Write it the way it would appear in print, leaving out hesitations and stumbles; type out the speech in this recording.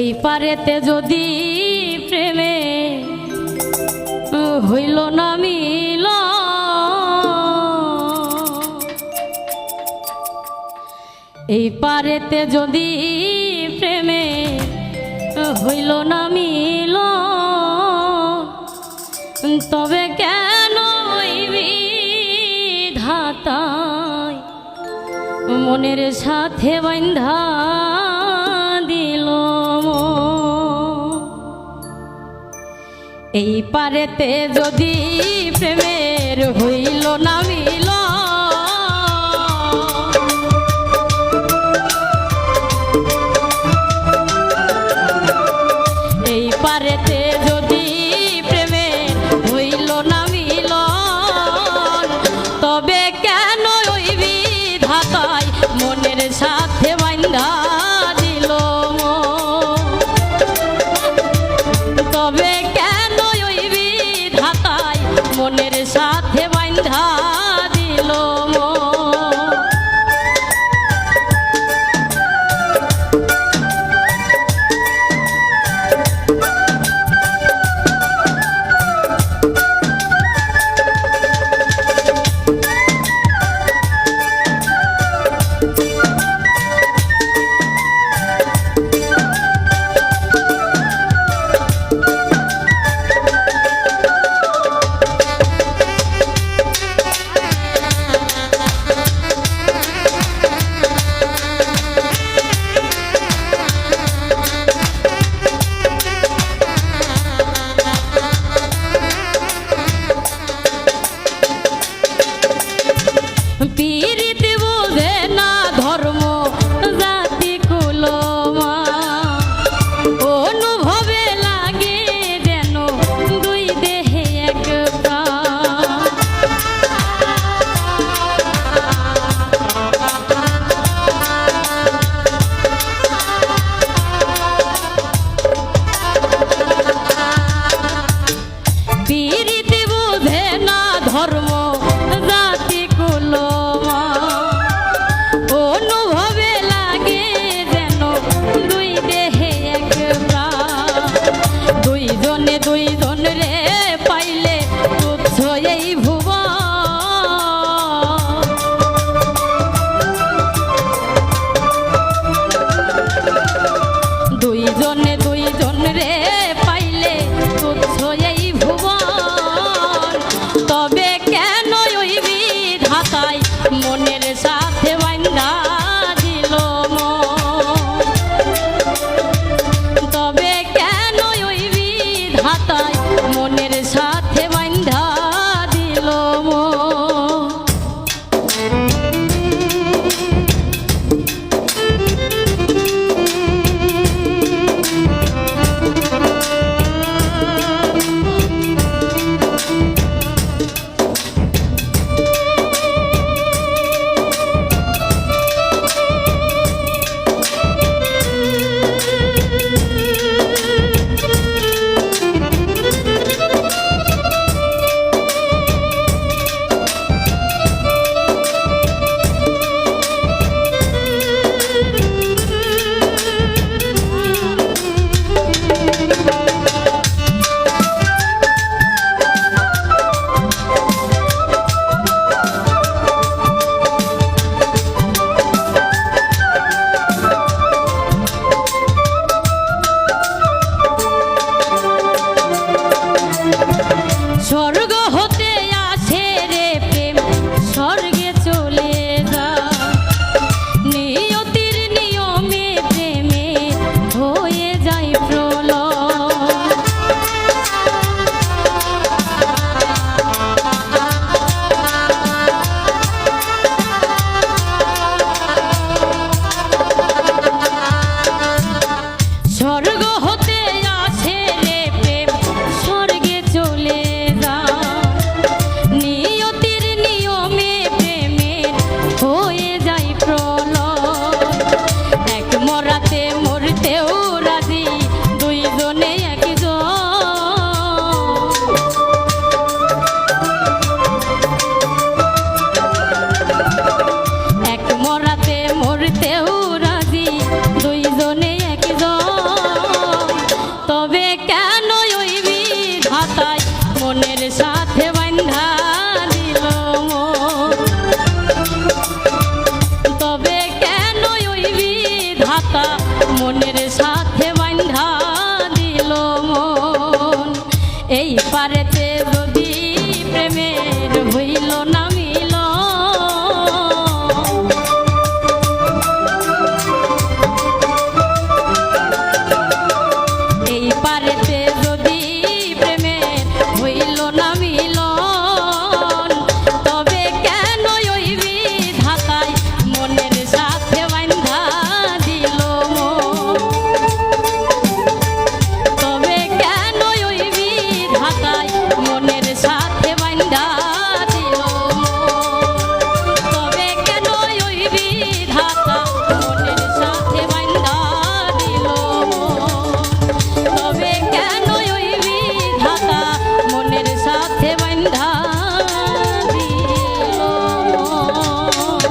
এই পারেতে যদি প্রেমে হইল না মিল, এই পারেতে যদি প্রেমে হইল না মিল, তবে কেন বিধাতায় মনের সাথে বান্ধা দিল। এই পারেতে যদি প্রেমের হইল না মিল, এই পারেতে যদি প্রেমের হইল না মিল, তবে কেন ওই বিধাতায় মনের সাথে বান্ধা দিল। তবে কেন ওই বিধাতায় মনের সাথে বান্ধা দিল। পীড়িতে বোঝে না ধর্ম জাতি কুলমা, অনুভবে লাগে যেন দুই দেহে এক প্রাণ। পীড়িতে বোঝে না ধর্ম জাতি কুলমা, অনুভবে লাগে যেন দুই দেহে এক প্রাণ। দুইজনে দুইজন রে পাইলে তুচ্ছ এই ভুবন, দুইজনে দুইজন রে পাইলে তুচ্ছ এই ভুবন। তবে কেন ওই বিধাতায় মনের সাথে বান্ধা